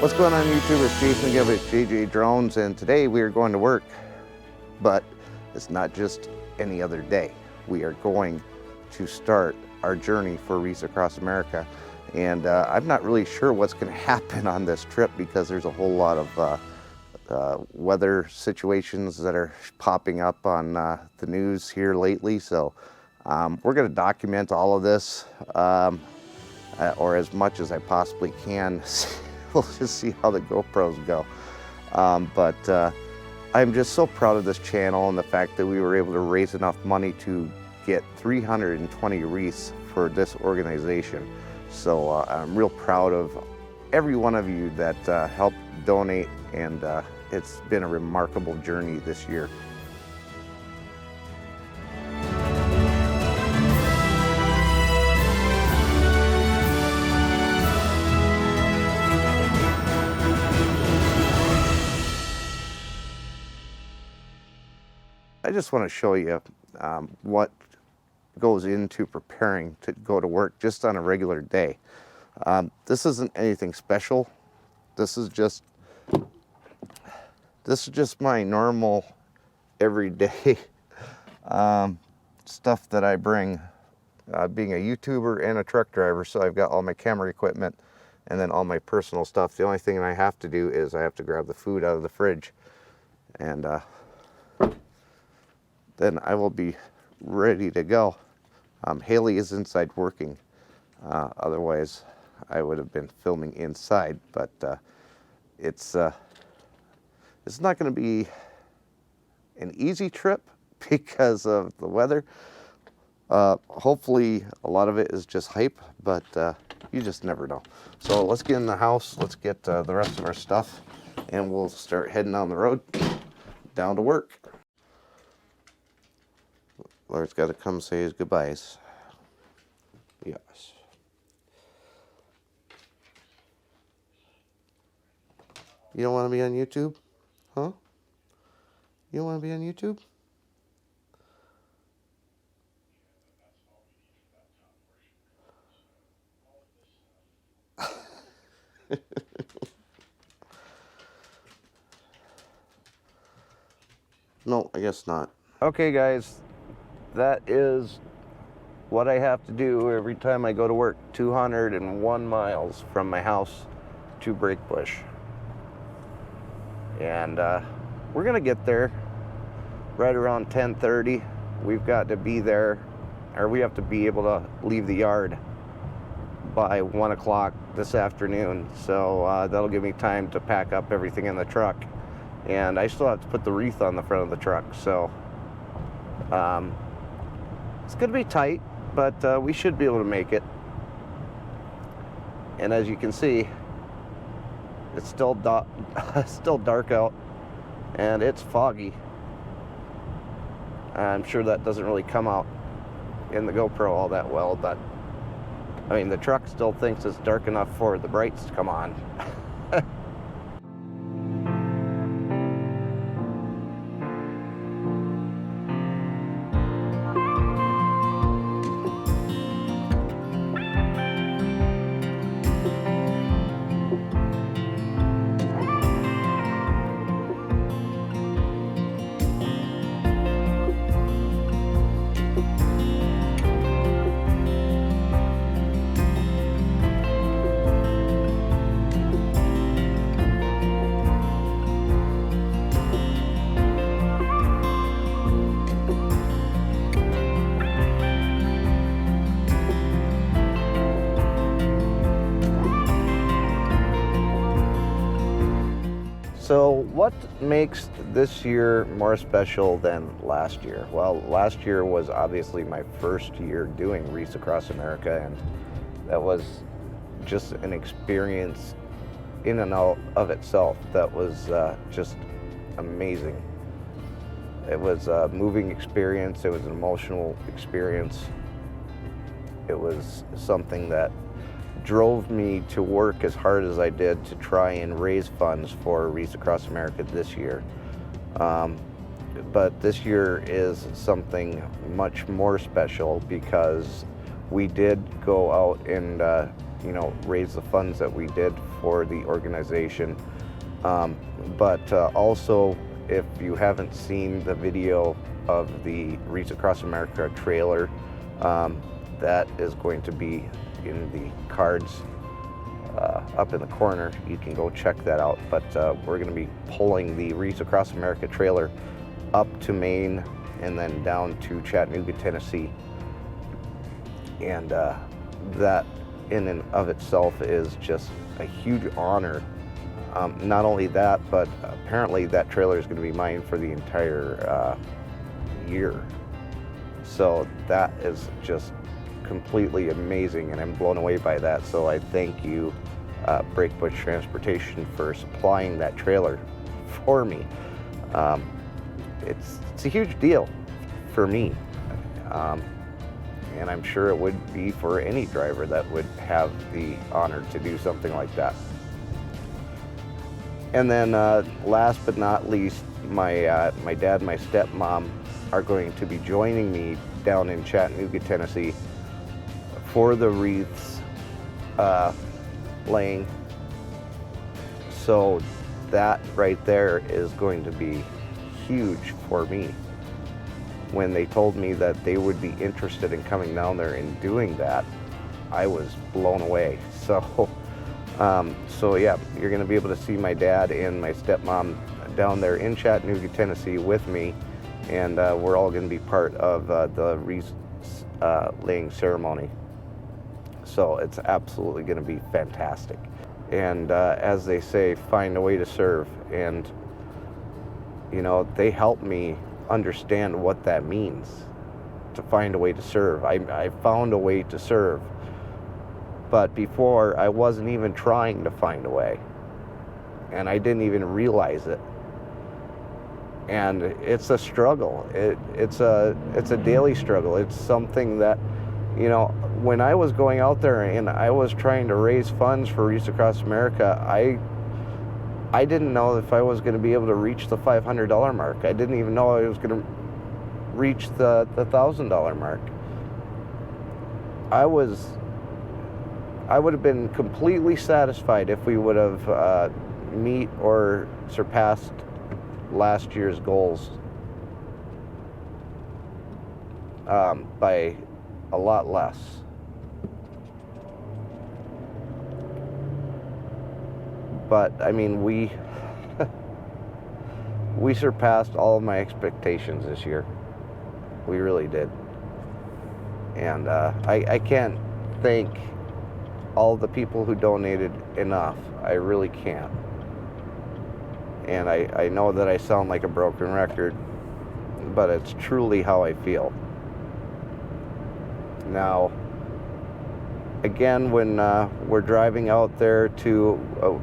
What's going on YouTube? It's Jason again with JJ Drones, and today we are going to work, but it's not just any other day. We are going to start our journey for Wreaths across America, and I'm not really sure what's going to happen on this trip because there's a whole lot of weather situations that are popping up on the news here lately. So we're going to document all of this, or as much as I possibly can. We'll just see how the GoPros go. But I'm just so proud of this channel and the fact that we were able to raise enough money to get 320 wreaths for this organization. So I'm real proud of every one of you that helped donate, and it's been a remarkable journey this year. I just want to show you what goes into preparing to go to work just on a regular day. This isn't anything special. This is just my normal everyday stuff that I bring, being a YouTuber and a truck driver. So I've got all my camera equipment and then all my personal stuff. The only thing I have to do is I have to grab the food out of the fridge, and then I will be ready to go. Haley is inside working. Otherwise, I would have been filming inside, but it's not going to be an easy trip because of the weather. Hopefully, a lot of it is just hype, but you just never know. So let's get in the house, let's get the rest of our stuff, and we'll start heading down the road, down to work. Laura's got to come say his goodbyes. Yes. You don't want to be on YouTube? Huh? You don't want to be on YouTube? No, I guess not. Okay, guys. That is what I have to do every time I go to work. 201 miles from my house to Breakbush. And we're gonna get there right around 10:30. We've got to be there, or we have to be able to leave the yard by 1 o'clock this afternoon. So that'll give me time to pack up everything in the truck. And I still have to put the wreath on the front of the truck. So it's going to be tight, but we should be able to make it. And as you can see, it's still dark out, and it's foggy. I'm sure that doesn't really come out in the GoPro all that well, but I mean, the truck still thinks it's dark enough for the brights to come on. So what makes this year more special than last year? Well, last year was obviously my first year doing Wreaths Across America, and that was just an experience in and of itself that was just amazing. It was a moving experience, it was an emotional experience. It was something that drove me to work as hard as I did to try and raise funds for Wreaths Across America this year. But this year is something much more special because we did go out and raise the funds that we did for the organization. But also, if you haven't seen the video of the Wreaths Across America trailer, that is going to be in the cards up in the corner. You can go check that out. But we're going to be pulling the Wreaths Across America trailer up to Maine and then down to Chattanooga, Tennessee. And that in and of itself is just a huge honor. Not only that, but apparently that trailer is going to be mine for the entire year. So that is just completely amazing, and I'm blown away by that. So I thank you, Breakbush Transportation, for supplying that trailer for me. It's a huge deal for me, and I'm sure it would be for any driver that would have the honor to do something like that. And then last but not least, my dad and my stepmom are going to be joining me down in Chattanooga, Tennessee for the wreaths laying. So that right there is going to be huge for me. When they told me that they would be interested in coming down there and doing that, I was blown away. So yeah, you're going to be able to see my dad and my stepmom down there in Chattanooga, Tennessee with me, and we're all going to be part of the wreath laying ceremony. So it's absolutely going to be fantastic. And as they say, find a way to serve. And, they help me understand what that means, to find a way to serve. I found a way to serve. But before, I wasn't even trying to find a way. And I didn't even realize it. And it's a struggle. It's a daily struggle. It's something that, when I was going out there and I was trying to raise funds for Wreaths Across America, I didn't know if I was going to be able to reach the $500 mark. I didn't even know I was going to reach the $1,000 mark. I would have been completely satisfied if we would have meet or surpassed last year's goals by a lot less. But I mean, we surpassed all of my expectations this year. We really did. And I can't thank all the people who donated enough. I really can't. And I know that I sound like a broken record, but it's truly how I feel. Now, again, when we're driving out there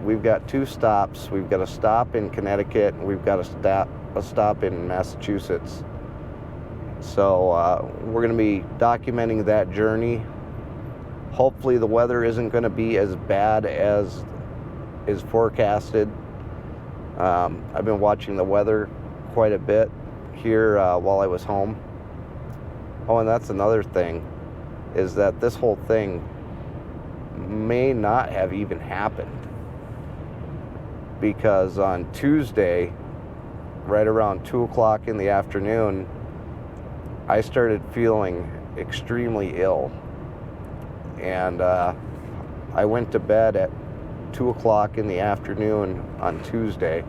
we've got two stops. We've got a stop in Connecticut, and we've got a stop in Massachusetts. So we're going to be documenting that journey. Hopefully the weather isn't going to be as bad as is forecasted. I've been watching the weather quite a bit here while I was home. Oh, and that's another thing, is that this whole thing may not have even happened, because on Tuesday, right around 2 o'clock in the afternoon, I started feeling extremely ill. And I went to bed at 2 o'clock in the afternoon on Tuesday,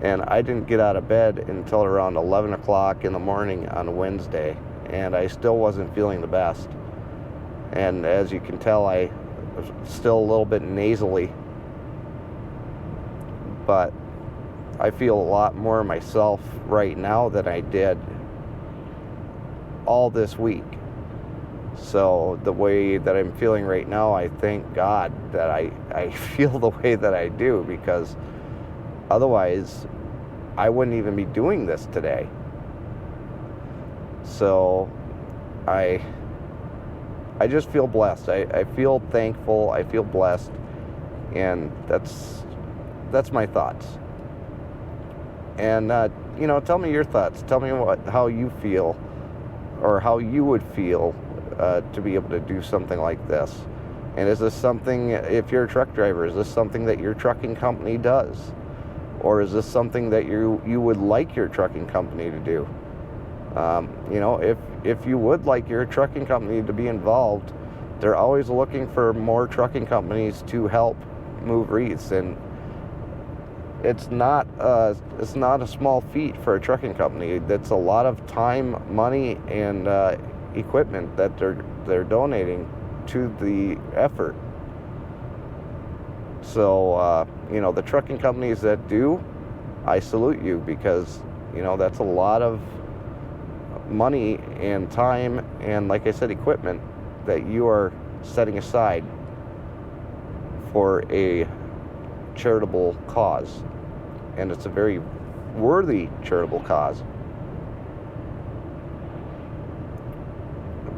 and I didn't get out of bed until around 11 o'clock in the morning on Wednesday, and I still wasn't feeling the best. And as you can tell, I was still a little bit nasally, but I feel a lot more myself right now than I did all this week. So the way that I'm feeling right now, I thank God that I feel the way that I do, because otherwise I wouldn't even be doing this today. So I just feel blessed. I feel thankful. I feel blessed. And that's my thoughts. And, tell me your thoughts. Tell me how you feel, or how you would feel to be able to do something like this. And is this something, if you're a truck driver, is this something that your trucking company does? Or is this something that you would like your trucking company to do? You know, if you would like your trucking company to be involved, they're always looking for more trucking companies to help move wreaths. And it's not a small feat for a trucking company. That's a lot of time, money, and equipment that they're donating to the effort. So you know, the trucking companies that do, I salute you, because you know, that's a lot of money and time and, like I said, equipment that you are setting aside for a charitable cause. And it's a very worthy charitable cause.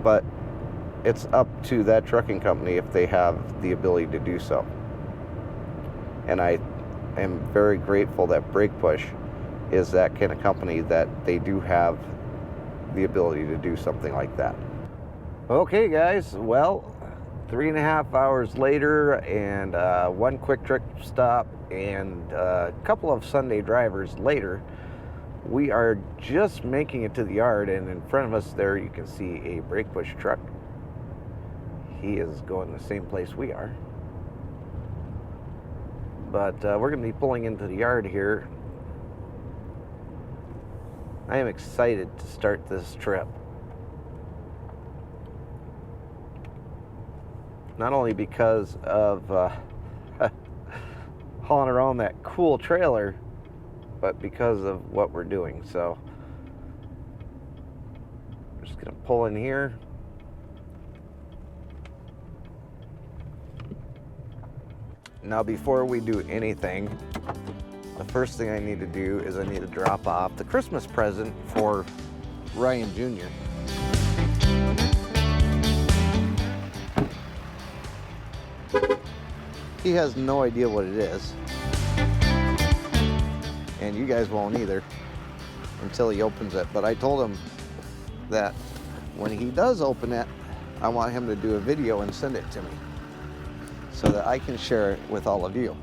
But it's up to that trucking company if they have the ability to do so. And I am very grateful that Brake Push is that kind of company, that they do have the ability to do something like that. Okay guys, well, 3.5 hours later, and one quick trip stop and a couple of Sunday drivers later, we are just making it to the yard, and in front of us there you can see a Brake Push truck. He is going the same place we are. But we're going to be pulling into the yard here. I am excited to start this trip. Not only because of hauling around that cool trailer, but because of what we're doing. So we're just going to pull in here. Now, before we do anything, the first thing I need to do is I need to drop off the Christmas present for Ryan Jr. He has no idea what it is, and you guys won't either until he opens it. But I told him that when he does open it, I want him to do a video and send it to me so that I can share it with all of you.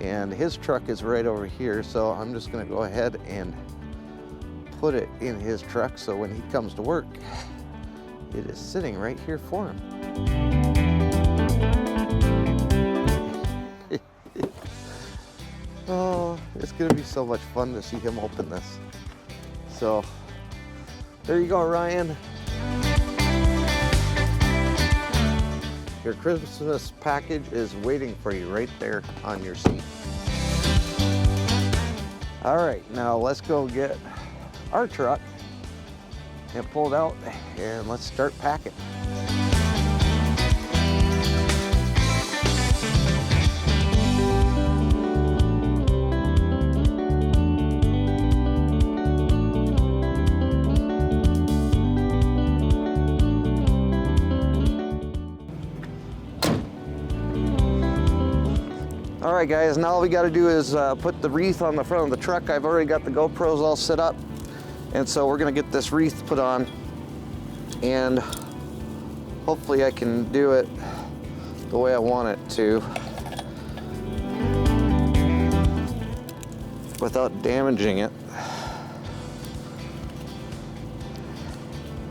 And his truck is right over here, so I'm just going to go ahead and put it in his truck, so when he comes to work, it is sitting right here for him. Oh, it's going to be so much fun to see him open this. So there you go, Ryan. Your Christmas package is waiting for you right there on your seat. All right, now let's go get our truck and pull it out, and let's start packing. All right guys, now all we got to do is put the wreath on the front of the truck. I've already got the GoPros all set up, and so we're going to get this wreath put on, and hopefully I can do it the way I want it to without damaging it.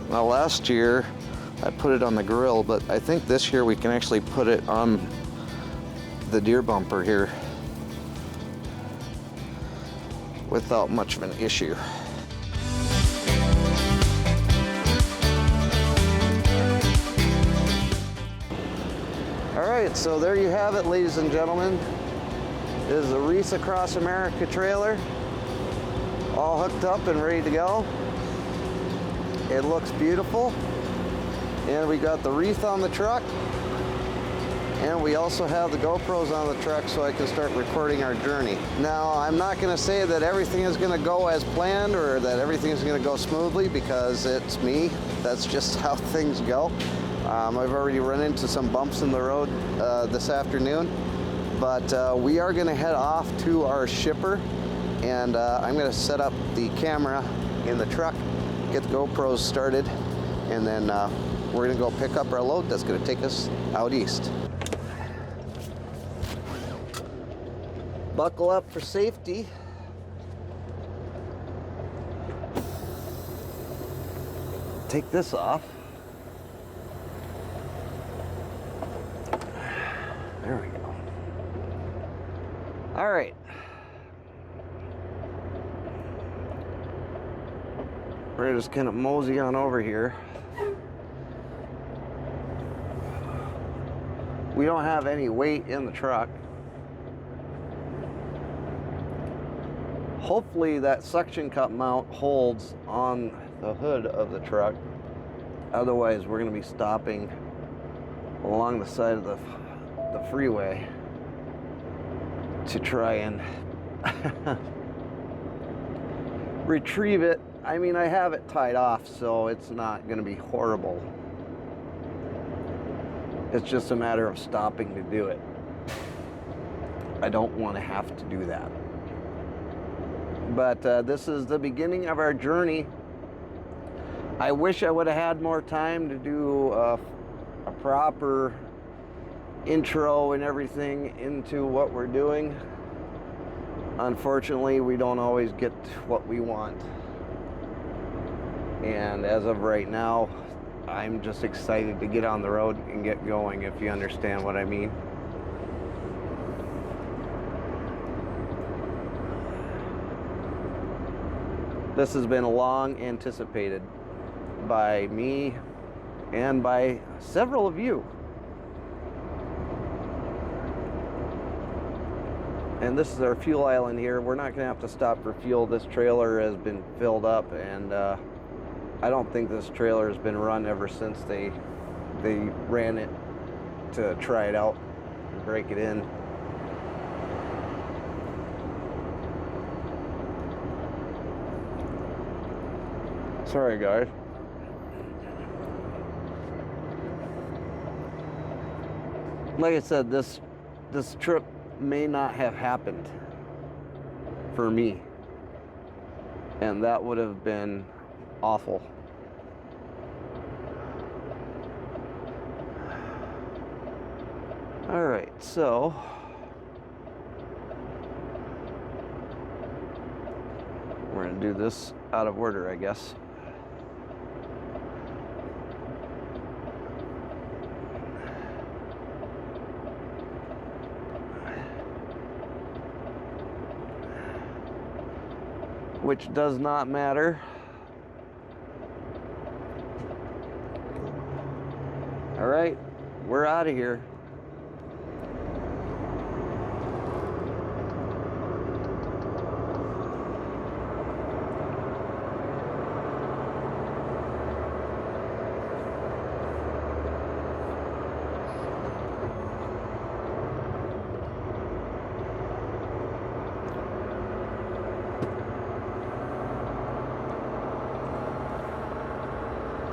Now last year I put it on the grill, but I think this year we can actually put it on the deer bumper here without much of an issue. All right, so there you have it, ladies and gentlemen. This is a Wreaths Across America trailer, all hooked up and ready to go. It looks beautiful, and we got the wreath on the truck. And we also have the GoPros on the truck, so I can start recording our journey. Now, I'm not going to say that everything is going to go as planned or that everything is going to go smoothly, because it's me. That's just how things go. I've already run into some bumps in the road this afternoon, but we are going to head off to our shipper, and I'm going to set up the camera in the truck, get the GoPros started, and then we're gonna go pick up our load that's gonna take us out east. Buckle up for safety. Take this off. There we go. All right. We're just kind of mosey on over here. We don't have any weight in the truck. Hopefully that suction cup mount holds on the hood of the truck. Otherwise, we're going to be stopping along the side of the freeway to try and retrieve it. I mean, I have it tied off, so it's not going to be horrible. It's just a matter of stopping to do it. I don't want to have to do that. But this is the beginning of our journey. I wish I would have had more time to do a proper intro and everything into what we're doing. Unfortunately, we don't always get what we want. And as of right now, I'm just excited to get on the road and get going, if you understand what I mean. This has been long anticipated by me and by several of you. And this is our fuel island here. We're not gonna have to stop for fuel. This trailer has been filled up, and I don't think this trailer has been run ever since they ran it to try it out and break it in. Sorry, guys. Like I said, this trip may not have happened for me, and that would have been awful. All right, so we're gonna do this out of order, I guess. Which does not matter. All right, we're out of here.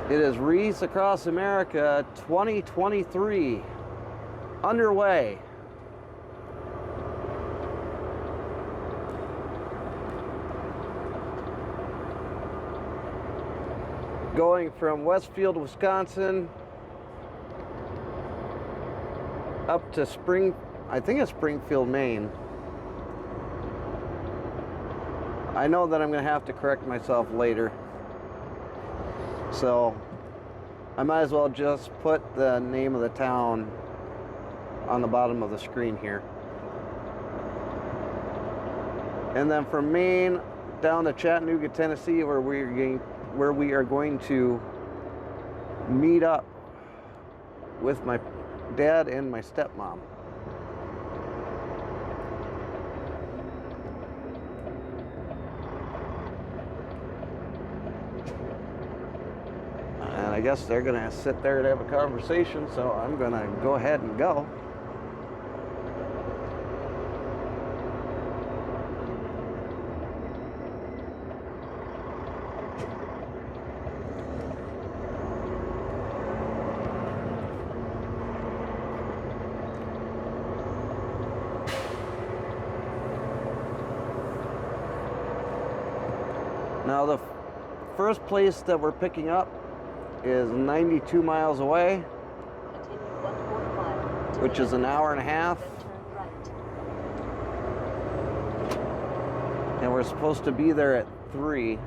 It is Wreaths Across America 2023 underway. Going from Westfield, Wisconsin up to I think it's Springfield, Maine. I know that I'm going to have to correct myself later. So I might as well just put the name of the town on the bottom of the screen here. And then from Maine down to Chattanooga, Tennessee, where we are going to meet up with my dad and my stepmom. And I guess they're gonna sit there and have a conversation, so I'm gonna go ahead and go. Now the first place that we're picking up is 92 miles away, which is an hour and a half. And we're supposed to be there at 3.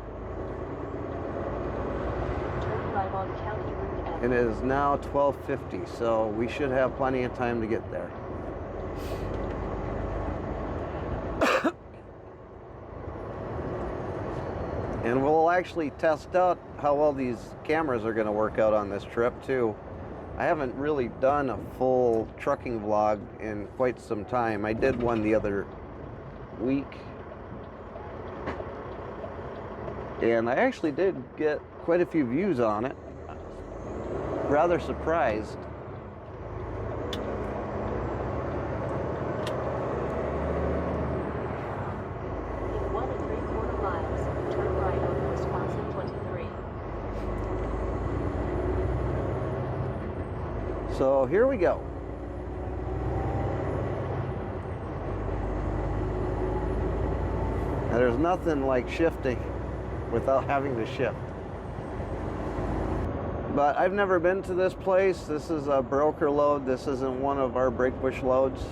And it is now 12:50, so we should have plenty of time to get there. And we'll actually test out how well these cameras are going to work out on this trip too. I haven't really done a full trucking vlog in quite some time. I did one the other week. And I actually did get quite a few views on it. Rather surprised. In 1 3/4 miles, turn right on Wisconsin 23. So here we go. Now, there's nothing like shifting without having to shift. But I've never been to this place. This is a broker load. This isn't one of our breakbush loads.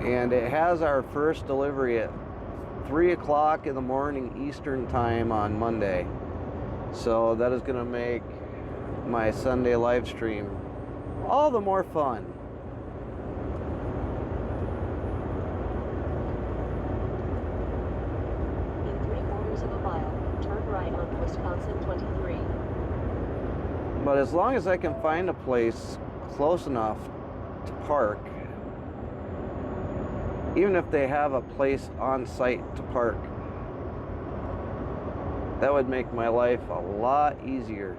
And it has our first delivery at 3 o'clock in the morning Eastern time on Monday. So that is gonna make my Sunday live stream all the more fun. In 3/4 of a mile, turn right on Wisconsin 23. But as long as I can find a place close enough to park, even if they have a place on site to park, that would make my life a lot easier.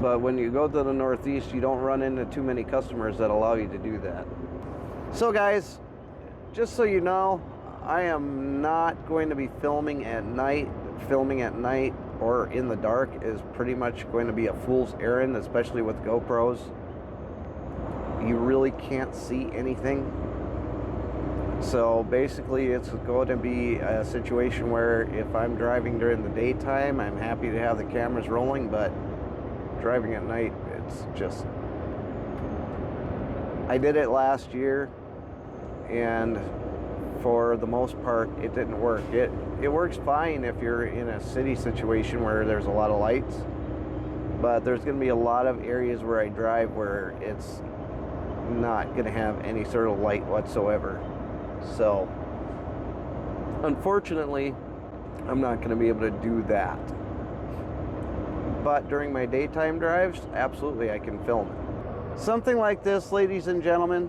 But when you go to the Northeast, you don't run into too many customers that allow you to do that. So guys, just so you know, I am not going to be filming at night. Filming at night or in the dark is pretty much going to be a fool's errand, especially with GoPros. You really can't see anything. So basically it's going to be a situation where if I'm driving during the daytime, I'm happy to have the cameras rolling, but driving at night, it's just... I did it last year, and for the most part, it didn't work. It works fine if you're in a city situation where there's a lot of lights, but there's going to be a lot of areas where I drive where it's not going to have any sort of light whatsoever. So, unfortunately, I'm not going to be able to do that. But during my daytime drives, absolutely I can film it. Something like this, ladies and gentlemen,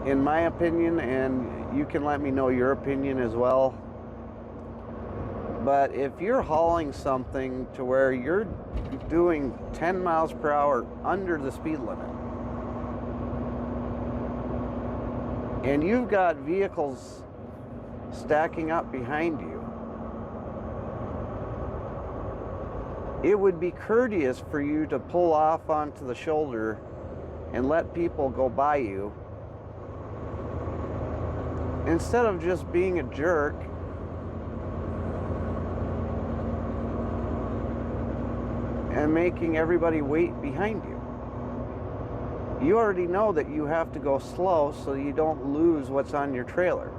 in my opinion, and you can let me know your opinion as well, but if you're hauling something to where you're doing 10 miles per hour under the speed limit, and you've got vehicles stacking up behind you, it would be courteous for you to pull off onto the shoulder and let people go by you, instead of just being a jerk and making everybody wait behind you. You already know that you have to go slow so you don't lose what's on your trailer.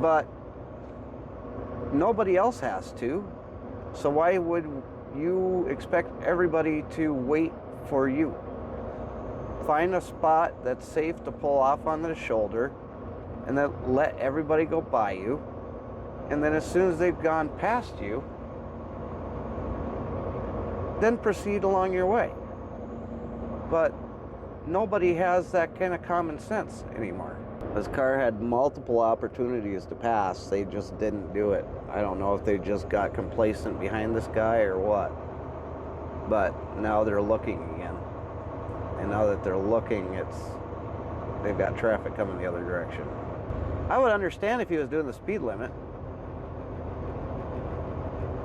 But nobody else has to, so why would you expect everybody to wait for you? Find a spot that's safe to pull off on the shoulder and then let everybody go by you, and then as soon as they've gone past you, then proceed along your way. But nobody has that kind of common sense anymore. This car had multiple opportunities to pass, they just didn't do it. I don't know if they just got complacent behind this guy or what, but now they're looking again. And now that they're looking, they've got traffic coming the other direction. I would understand if he was doing the speed limit,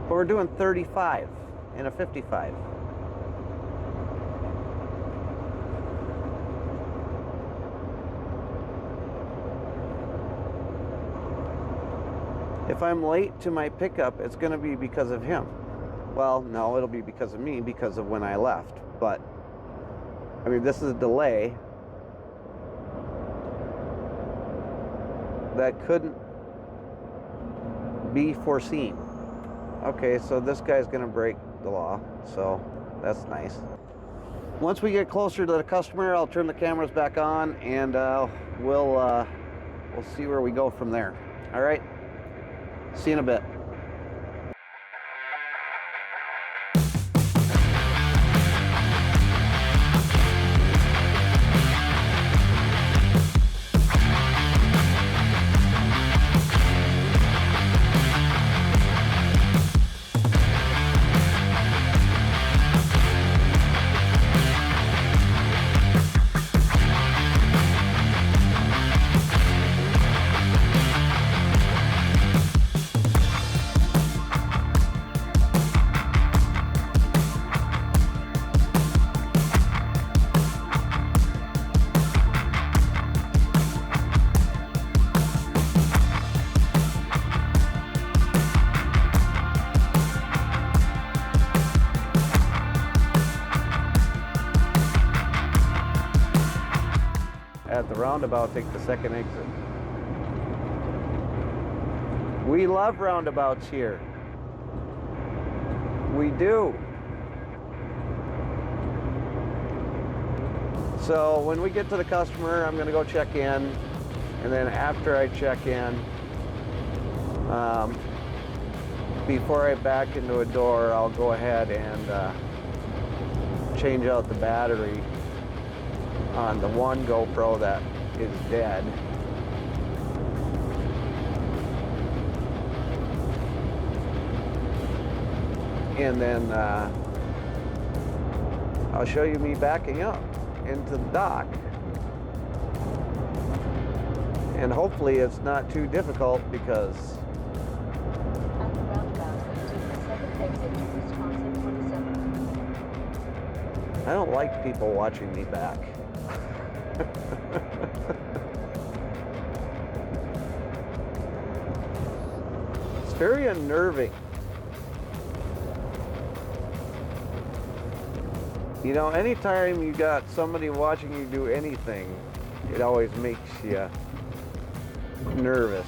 but we're doing 35 in a 55. If I'm late to my pickup, it's going to be because of him. Well, no, it'll be because of me, because of when I left. But, I mean, this is a delay that couldn't be foreseen. Okay, so this guy's going to break the law, so that's nice. Once we get closer to the customer, I'll turn the cameras back on, and we'll see where we go from there. All right? See you in a bit. At the roundabout, take the second exit. We love roundabouts here. We do. So when we get to the customer, I'm going to go check in, and then after I check in, before I back into a door, I'll go ahead and change out the battery on the one GoPro that is dead. And then I'll show you me backing up into the dock. And hopefully it's not too difficult, because At the roundabout, take the second exit to Wisconsin 27. I don't like people watching me back. It's very unnerving. You know, anytime you got somebody watching you do anything, it always makes you nervous.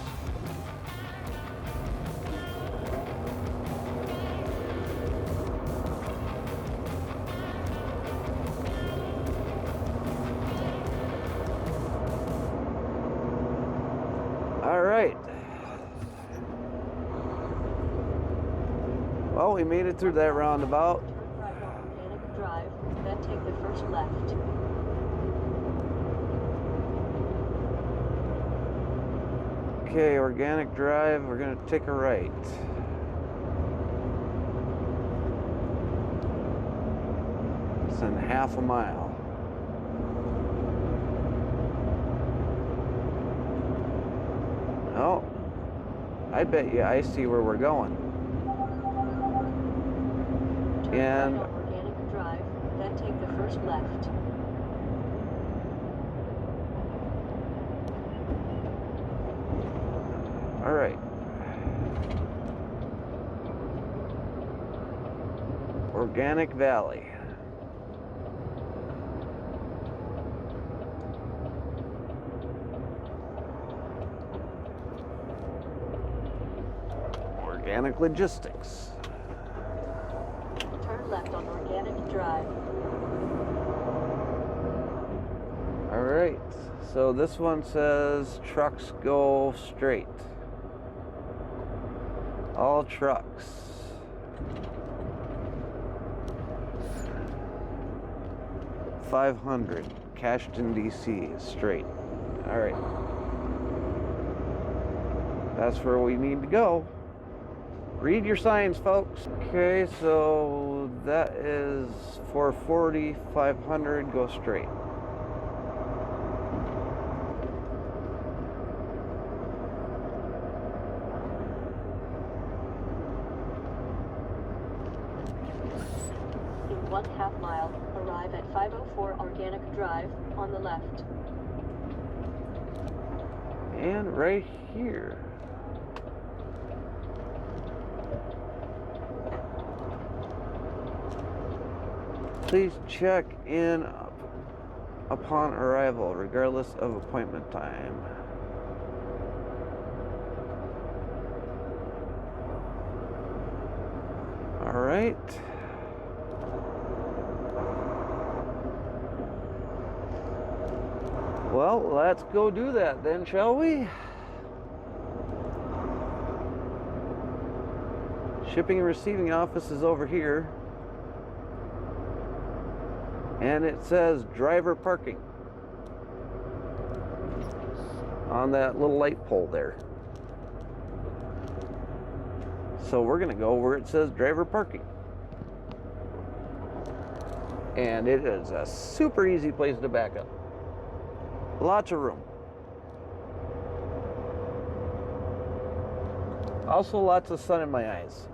All right. Well, we made it through that roundabout. Turn right on Organic Drive, then take the first left. Okay, Organic Drive, we're gonna take a right. It's in half a mile. Oh, I bet you I see where we're going. Turn And right on Organic Drive, then take the first left. all right. Organic Valley. Organic Logistics. Turn left on Organic Drive. All right, so this one says trucks go straight. All trucks. $500, Cashton, DC, straight. All right. That's where we need to go. Read your signs, folks. Okay, so that is 440, 500, go straight. In 1/2 mile, arrive at 504 Organic Drive on the left. And right here. Please check in upon arrival, regardless of appointment time. All right. Well, let's go do that then, shall we? Shipping and receiving office is over here. And it says driver parking on that little light pole there. So we're gonna go where it says driver parking. And it is a super easy place to back up. Lots of room. Also lots of sun in my eyes.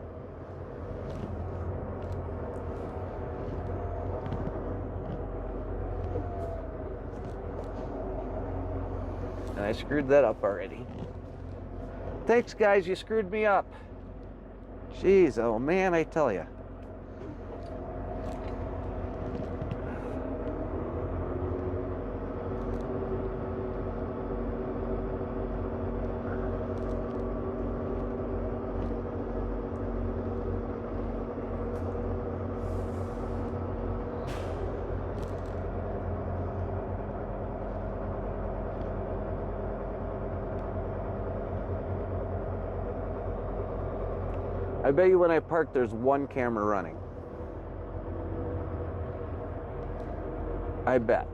And I screwed that up already. Thanks, guys, you screwed me up. Jeez, oh man, I tell you. I bet you when I park, there's one camera running. I bet.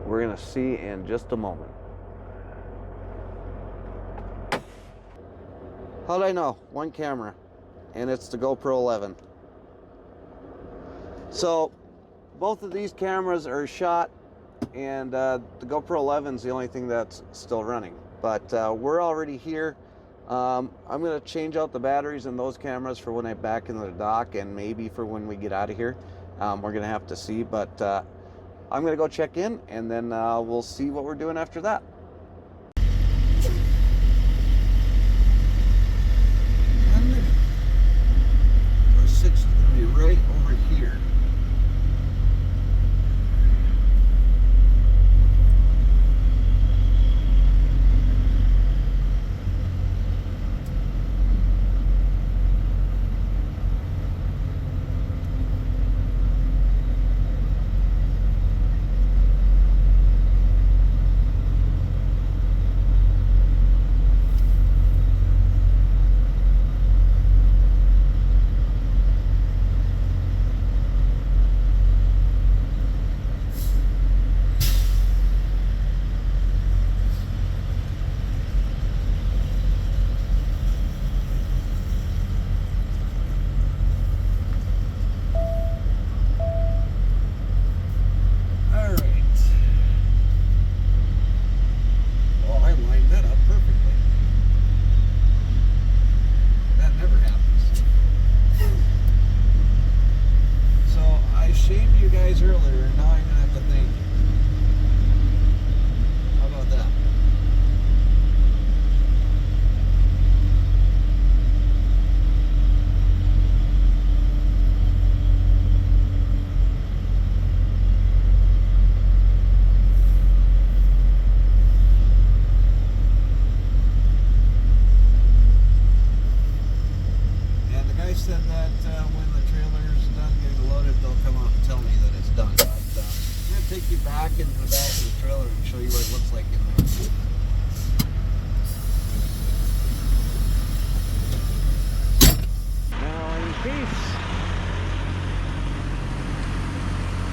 We're gonna see in just a moment. How'd I know? One camera, and it's the GoPro 11. So, both of these cameras are shot, and the GoPro 11 is the only thing that's still running. But we're already here. I'm going to change out the batteries in those cameras for when I back into the dock, and maybe for when we get out of here. We're going to have to see, but I'm going to go check in, and then we'll see what we're doing after that. Our 6 is going to be right over here.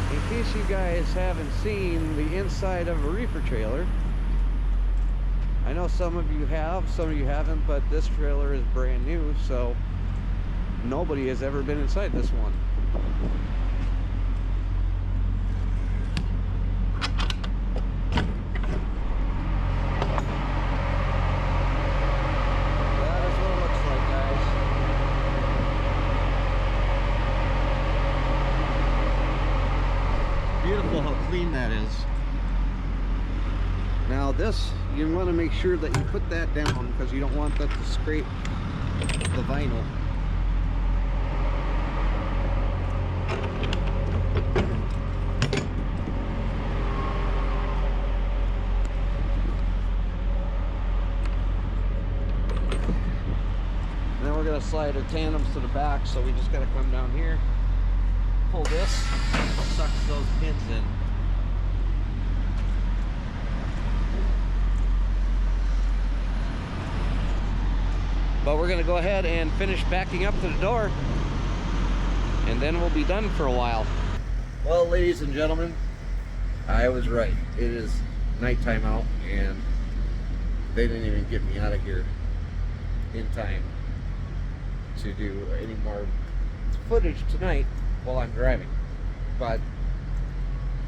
In case you guys haven't seen the inside of a reefer trailer, I know some of you have, some of you haven't, but this trailer is brand new, so nobody has ever been inside this one. Beautiful how clean that is. Now this, you want to make sure that you put that down because you don't want that to scrape the vinyl. gotta slide our tandems to the back, so we just gotta come down here, pull this, sucks those pins in. But we're gonna go ahead and finish backing up to the door, and then we'll be done for a while. Well, ladies and gentlemen, I was right. It is nighttime out, and they didn't even get me out of here in time to do any more footage tonight while I'm driving. But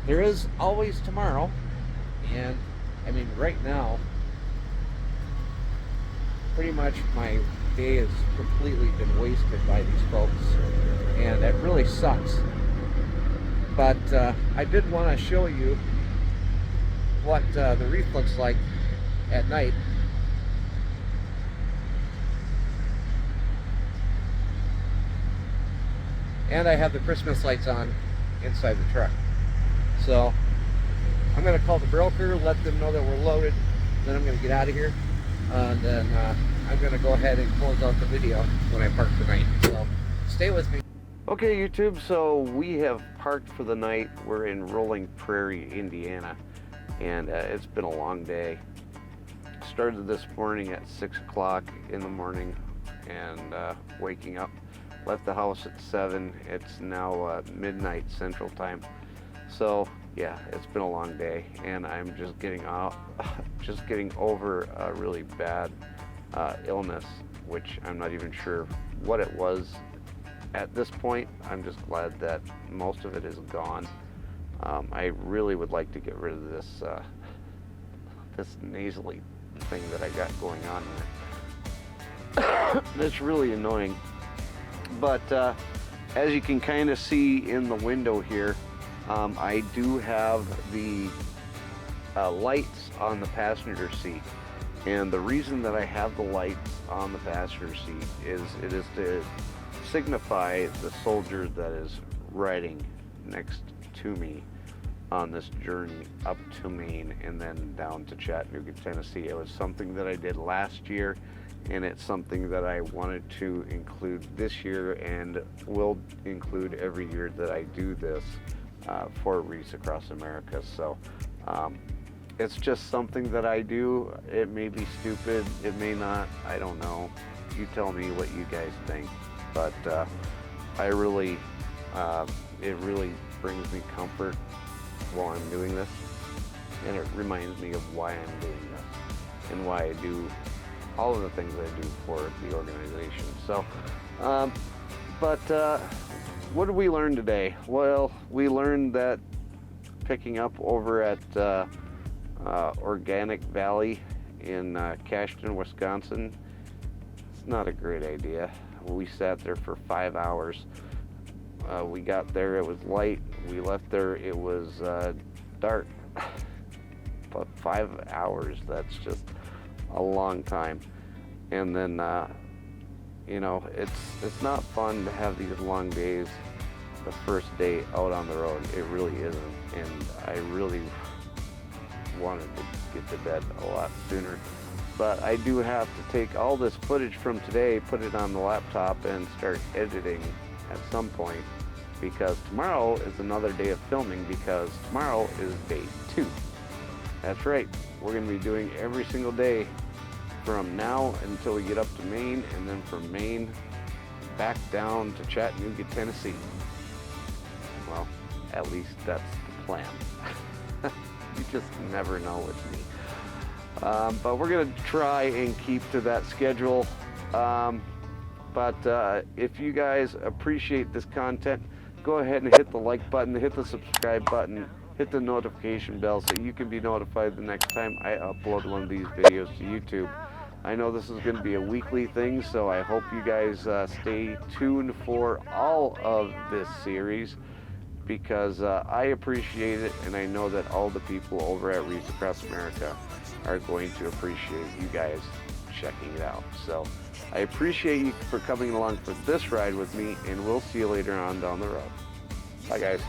there is always tomorrow, and I mean, right now, pretty much my day has completely been wasted by these folks, and that really sucks. But I did want to show you what the wreath looks like at night. And I have the Christmas lights on inside the truck. So I'm going to call the broker, let them know that we're loaded, then I'm going to get out of here. And then I'm going to go ahead and close out the video when I park tonight. So stay with me. Okay, YouTube, so we have parked for the night. We're in Rolling Prairie, Indiana, and it's been a long day. Started this morning at 6 o'clock in the morning and waking up. Left the house at 7. It's now midnight Central Time. So yeah, it's been a long day, and I'm just getting over a really bad illness, which I'm not even sure what it was at this point. I'm just glad that most of it is gone. I really would like to get rid of this this nasally thing that I got going on there. It's really annoying. But as you can kind of see in the window here, I do have the lights on the passenger seat. And the reason that I have the lights on the passenger seat is it is to signify the soldier that is riding next to me on this journey up to Maine and then down to Chattanooga, Tennessee. It was something that I did last year, and it's something that I wanted to include this year and will include every year that I do this for Wreaths Across America. So it's just something that I do. It may be stupid, it may not, I don't know. You tell me what you guys think. But I really, it really brings me comfort while I'm doing this, and it reminds me of why I'm doing this and why I do all of the things I do for the organization. So, what did we learn today? Well, we learned that picking up over at Organic Valley in Cashton, Wisconsin, it's not a great idea. We sat there for 5 hours. We got there, it was light. We left there, it was dark. But 5 hours, that's just a long time. And then, you know, it's not fun to have these long days the first day out on the road. It really isn't. And I really wanted to get to bed a lot sooner. But I do have to take all this footage from today, put it on the laptop, and start editing at some point, because tomorrow is another day of filming, because tomorrow is day 2. That's right, we're going to be doing every single day from now until we get up to Maine, and then from Maine back down to Chattanooga, Tennessee. Well, at least that's the plan. You just never know with me. But we're going to try and keep to that schedule. But if you guys appreciate this content, go ahead and hit the like button, hit the subscribe button, hit the notification bell so you can be notified the next time I upload one of these videos to YouTube. I know this is going to be a weekly thing, so I hope you guys stay tuned for all of this series, because I appreciate it, and I know that all the people over at Wreaths Across America are going to appreciate you guys checking it out. So I appreciate you for coming along for this ride with me, and we'll see you later on down the road. Bye, guys.